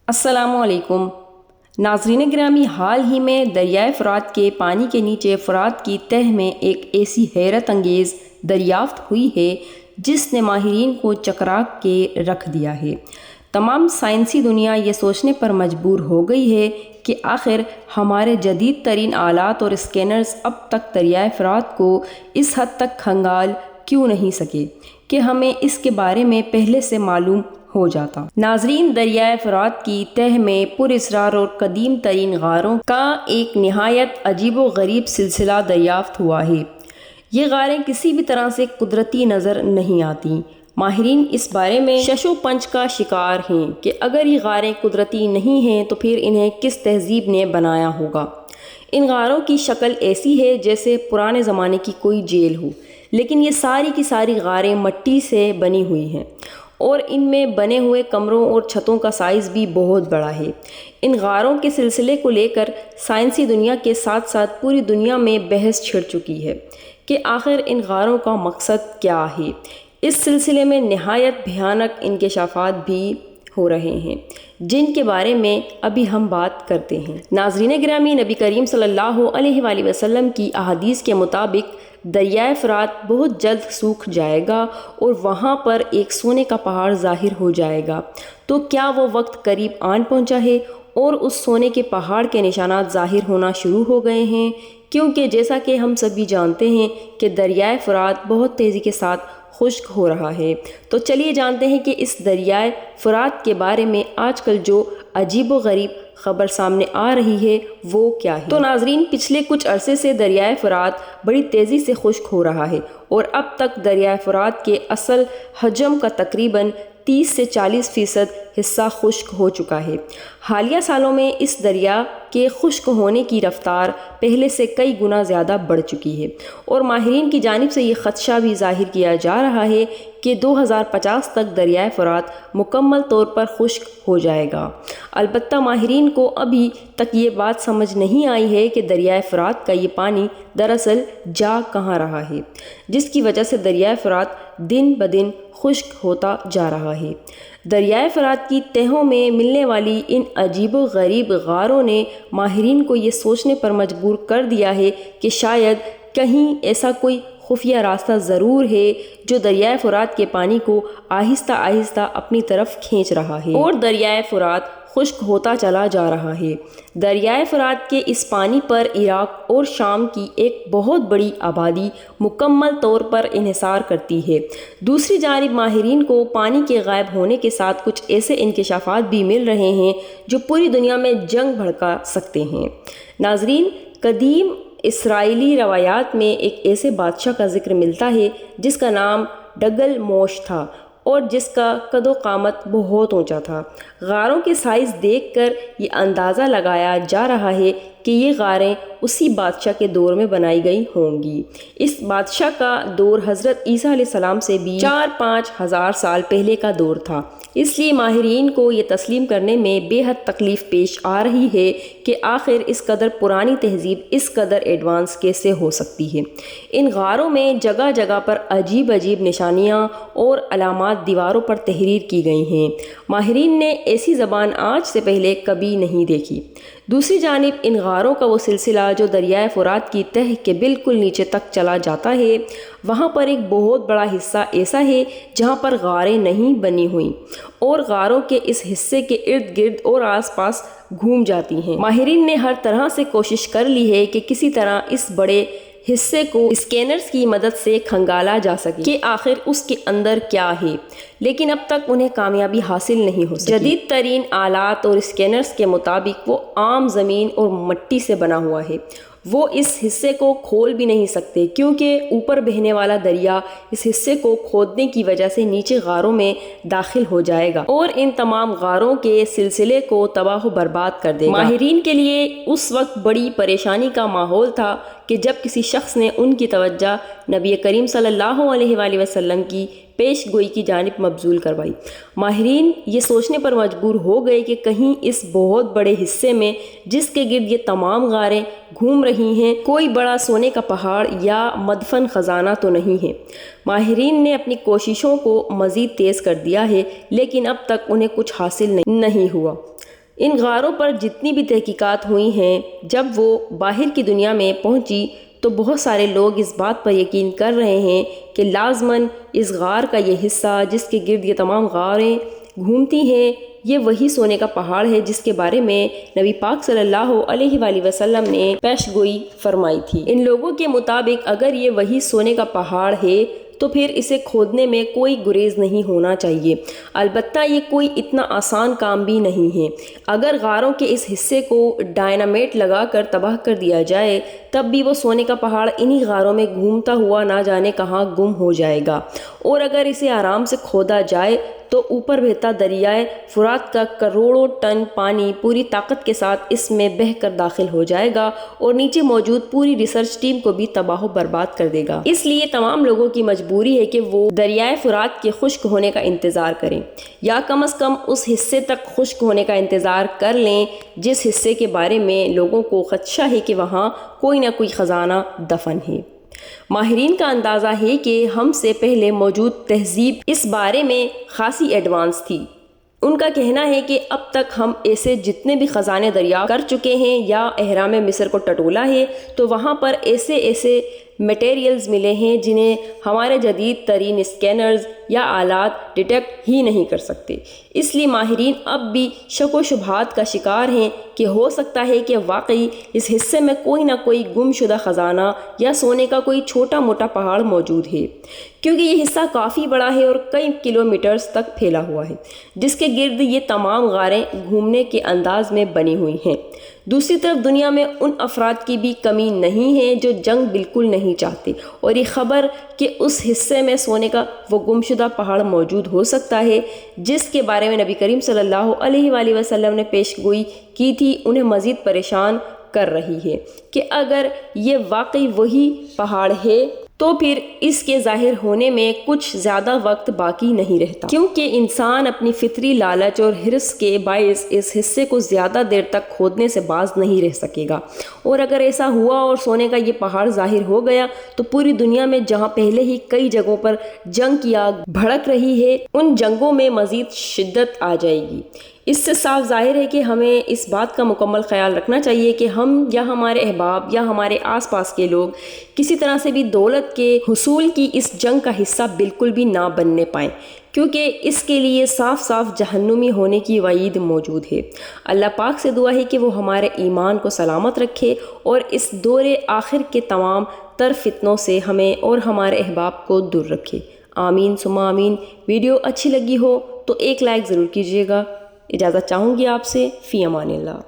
السلام علیکم ناظرین گرامی، حال ہی میں دریائے فرات کے پانی کے نیچے فرات کی تہ میں ایک ایسی حیرت انگیز دریافت ہوئی ہے جس نے ماہرین کو چکرا کے رکھ دیا ہے۔ تمام سائنسی دنیا یہ سوچنے پر مجبور ہو گئی ہے کہ آخر ہمارے جدید ترین آلات اور اسکینرز اب تک دریائے فرات کو اس حد تک کھنگال کیوں نہیں سکے کہ ہمیں اس کے بارے میں پہلے سے معلوم ہو جاتا۔ ناظرین، دریائے فرات کی تہ میں پر اسرار اور قدیم ترین غاروں کا ایک نہایت عجیب و غریب سلسلہ دریافت ہوا ہے۔ یہ غاریں کسی بھی طرح سے قدرتی نظر نہیں آتی۔ ماہرین اس بارے میں شش و پنج کا شکار ہیں کہ اگر یہ غاریں قدرتی نہیں ہیں تو پھر انہیں کس تہذیب نے بنایا ہوگا۔ ان غاروں کی شکل ایسی ہے جیسے پرانے زمانے کی کوئی جیل ہو، لیکن یہ ساری کی ساری غاریں مٹی سے بنی ہوئی ہیں اور ان میں بنے ہوئے کمروں اور چھتوں کا سائز بھی بہت بڑا ہے۔ ان غاروں کے سلسلے کو لے کر سائنسی دنیا کے ساتھ ساتھ پوری دنیا میں بحث چھڑ چکی ہے کہ آخر ان غاروں کا مقصد کیا ہے۔ اس سلسلے میں نہایت بھیانک انکشافات بھی ہو رہے ہیں جن کے بارے میں ابھی ہم بات کرتے ہیں۔ ناظرین گرامی، نبی کریم صلی اللہ علیہ وآلہ وسلم کی احادیث کے مطابق دریائے فرات بہت جلد سوکھ جائے گا اور وہاں پر ایک سونے کا پہاڑ ظاہر ہو جائے گا۔ تو کیا وہ وقت قریب آن پہنچا ہے اور اس سونے کے پہاڑ کے نشانات ظاہر ہونا شروع ہو گئے ہیں؟ کیونکہ جیسا کہ ہم سبھی جانتے ہیں کہ دریائے فرات بہت تیزی کے ساتھ خشک ہو رہا ہے۔ تو چلیے جانتے ہیں کہ اس دریائے فرات کے بارے میں آج کل جو عجیب و غریب خبر سامنے آ رہی ہے وہ کیا ہے۔ تو ناظرین، پچھلے کچھ عرصے سے دریائے فرات بڑی تیزی سے خشک ہو رہا ہے اور اب تک دریائے فرات کے اصل حجم کا تقریباً 30 سے 40% حصہ خشک ہو چکا ہے۔ حالیہ سالوں میں اس دریا کے خشک ہونے کی رفتار پہلے سے کئی گنا زیادہ بڑھ چکی ہے اور ماہرین کی جانب سے یہ خدشہ بھی ظاہر کیا جا رہا ہے کہ 2050 تک دریائے فرات مکمل طور پر خشک ہو جائے گا۔ البتہ ماہرین کو ابھی تک یہ بات سمجھ نہیں آئی ہے کہ دریائے فرات کا یہ پانی دراصل جا کہاں رہا ہے، جس کی وجہ سے دریائے فرات دن بدن خشک ہوتا جا رہا ہے۔ دریائے فرات کی تہوں میں ملنے والی ان عجیب و غریب غاروں نے ماہرین کو یہ سوچنے پر مجبور کر دیا ہے کہ شاید کہیں ایسا کوئی خفیہ راستہ ضرور ہے جو دریائے فرات کے پانی کو آہستہ آہستہ اپنی طرف کھینچ رہا ہے اور دریائے فرات خشک ہوتا چلا جا رہا ہے۔ دریائے فرات کے اس پانی پر عراق اور شام کی ایک بہت بڑی آبادی مکمل طور پر انحصار کرتی ہے۔ دوسری جانب ماہرین کو پانی کے غائب ہونے کے ساتھ کچھ ایسے انکشافات بھی مل رہے ہیں جو پوری دنیا میں جنگ بھڑکا سکتے ہیں۔ ناظرین، قدیم اسرائیلی روایات میں ایک ایسے بادشاہ کا ذکر ملتا ہے جس کا نام ڈگل موش تھا اور جس کا قد و قامت بہت اونچا تھا۔ غاروں کے سائز دیکھ کر یہ اندازہ لگایا جا رہا ہے کہ یہ غاریں اسی بادشاہ کے دور میں بنائی گئی ہوں گی۔ اس بادشاہ کا دور حضرت عیسیٰ علیہ السلام سے بھی 4-5 ہزار سال پہلے کا دور تھا۔ اس لیے ماہرین کو یہ تسلیم کرنے میں بے حد تکلیف پیش آ رہی ہے کہ آخر اس قدر پرانی تہذیب اس قدر ایڈوانس کیسے ہو سکتی ہے۔ ان غاروں میں جگہ جگہ پر عجیب عجیب نشانیاں اور علامات دیواروں پر تحریر کی گئی ہیں۔ ماہرین نے ایسی زبان آج سے پہلے کبھی نہیں دیکھی۔ دوسری جانب ان غاروں کا وہ سلسلہ جو دریائے فرات کی تہ کے بالکل نیچے تک چلا جاتا ہے، وہاں پر ایک بہت بڑا حصہ ایسا ہے جہاں پر غاریں نہیں بنی ہوئیں اور غاروں کے اس حصے کے ارد گرد اور آس پاس گھوم جاتی ہیں۔ ماہرین نے ہر طرح سے کوشش کر لی ہے کہ کسی طرح اس بڑے حصے کو اسکینرز کی مدد سے کھنگالا جا سکے کہ آخر اس کے اندر کیا ہے، لیکن اب تک انہیں کامیابی حاصل نہیں ہو سکی۔ جدید ترین آلات اور اسکینرز کے مطابق وہ عام زمین اور مٹی سے بنا ہوا ہے۔ وہ اس حصے کو کھول بھی نہیں سکتے کیونکہ اوپر بہنے والا دریا اس حصے کو کھودنے کی وجہ سے نیچے غاروں میں داخل ہو جائے گا اور ان تمام غاروں کے سلسلے کو تباہ و برباد کر دے گا۔ ماہرین کے لیے اس وقت بڑی پریشانی کا ماحول تھا کہ جب کسی شخص نے ان کی توجہ نبی کریم صلی اللہ علیہ وآلہ وسلم کی پیش گوئی کی جانب مبذول کروائی۔ ماہرین یہ سوچنے پر مجبور ہو گئے کہ کہیں اس بہت بڑے حصے میں جس کے گرد یہ تمام غاریں گھوم رہی ہیں کوئی بڑا سونے کا پہاڑ یا مدفن خزانہ تو نہیں ہے۔ ماہرین نے اپنی کوششوں کو مزید تیز کر دیا ہے لیکن اب تک انہیں کچھ حاصل نہیں ہوا۔ ان غاروں پر جتنی بھی تحقیقات ہوئی ہیں، جب وہ باہر کی دنیا میں پہنچی تو بہت سارے لوگ اس بات پر یقین کر رہے ہیں کہ لازماً اس غار کا یہ حصہ جس کے گرد یہ تمام غاریں گھومتی ہیں، یہ وہی سونے کا پہاڑ ہے جس کے بارے میں نبی پاک صلی اللہ علیہ وآلہ وسلم نے پیش گوئی فرمائی تھی۔ ان لوگوں کے مطابق اگر یہ وہی سونے کا پہاڑ ہے تو پھر اسے کھودنے میں کوئی گریز نہیں ہونا چاہیے، البتہ یہ کوئی اتنا آسان کام بھی نہیں ہے۔ اگر غاروں کے اس حصے کو ڈائنامیٹ لگا کر تباہ کر دیا جائے تب بھی وہ سونے کا پہاڑ انہی غاروں میں گھومتا ہوا نہ جانے کہاں گم ہو جائے گا، اور اگر اسے آرام سے کھودا جائے تو اوپر بہتا دریائے فرات کا کروڑوں ٹن پانی پوری طاقت کے ساتھ اس میں بہہ کر داخل ہو جائے گا اور نیچے موجود پوری ریسرچ ٹیم کو بھی تباہ و برباد کر دے گا۔ اس لیے تمام لوگوں کی مجبوری ہے کہ وہ دریائے فرات کے خشک ہونے کا انتظار کریں، یا کم از کم اس حصے تک خشک ہونے کا انتظار کر لیں جس حصے کے بارے میں لوگوں کو خدشہ ہے کہ وہاں کوئی نہ کوئی خزانہ دفن ہے۔ ماہرین کا اندازہ ہے کہ ہم سے پہلے موجود تہذیب اس بارے میں خاصی ایڈوانس تھی۔ ان کا کہنا ہے کہ اب تک ہم ایسے جتنے بھی خزانے دریافت کر چکے ہیں یا اہرام مصر کو ٹٹولا ہے تو وہاں پر ایسے میٹیریلز ملے ہیں جنہیں ہمارے جدید ترین اسکینرز یا آلات ڈیٹیکٹ ہی نہیں کر سکتے۔ اس لیے ماہرین اب بھی شک و شبہات کا شکار ہیں کہ ہو سکتا ہے کہ واقعی اس حصے میں کوئی نہ کوئی گم شدہ خزانہ یا سونے کا کوئی چھوٹا موٹا پہاڑ موجود ہے، کیونکہ یہ حصہ کافی بڑا ہے اور کئی کلومیٹرز تک پھیلا ہوا ہے، جس کے گرد یہ تمام غاریں گھومنے کے انداز میں بنی ہوئی ہیں۔ دوسری طرف دنیا میں ان افراد کی بھی کمی نہیں ہے جو جنگ بالکل نہیں چاہتے، اور یہ خبر کہ اس حصے میں سونے کا وہ گمشدہ پہاڑ موجود ہو سکتا ہے جس کے بارے میں نبی کریم صلی اللہ علیہ وآلہ وسلم نے پیش گوئی کی تھی، انہیں مزید پریشان کر رہی ہے کہ اگر یہ واقعی وہی پہاڑ ہے تو پھر اس کے ظاہر ہونے میں کچھ زیادہ وقت باقی نہیں رہتا، کیونکہ انسان اپنی فطری لالچ اور حرص کے باعث اس حصے کو زیادہ دیر تک کھودنے سے باز نہیں رہ سکے گا، اور اگر ایسا ہوا اور سونے کا یہ پہاڑ ظاہر ہو گیا تو پوری دنیا میں جہاں پہلے ہی کئی جگہوں پر جنگ کی آگ بھڑک رہی ہے ان جنگوں میں مزید شدت آ جائے گی۔ اس سے صاف ظاہر ہے کہ ہمیں اس بات کا مکمل خیال رکھنا چاہیے کہ ہم یا ہمارے احباب یا ہمارے آس پاس کے لوگ کسی طرح سے بھی دولت کے حصول کی اس جنگ کا حصہ بالکل بھی نہ بننے پائیں، کیونکہ اس کے لیے صاف صاف جہنمی ہونے کی وعید موجود ہے۔ اللہ پاک سے دعا ہے کہ وہ ہمارے ایمان کو سلامت رکھے اور اس دور آخر کے تمام تر فتنوں سے ہمیں اور ہمارے احباب کو دور رکھے، آمین ثم آمین۔ ویڈیو اچھی لگی ہو تو ایک لائک ضرور کیجیے گا۔ اجازت چاہوں گی آپ سے، فی امان اللہ۔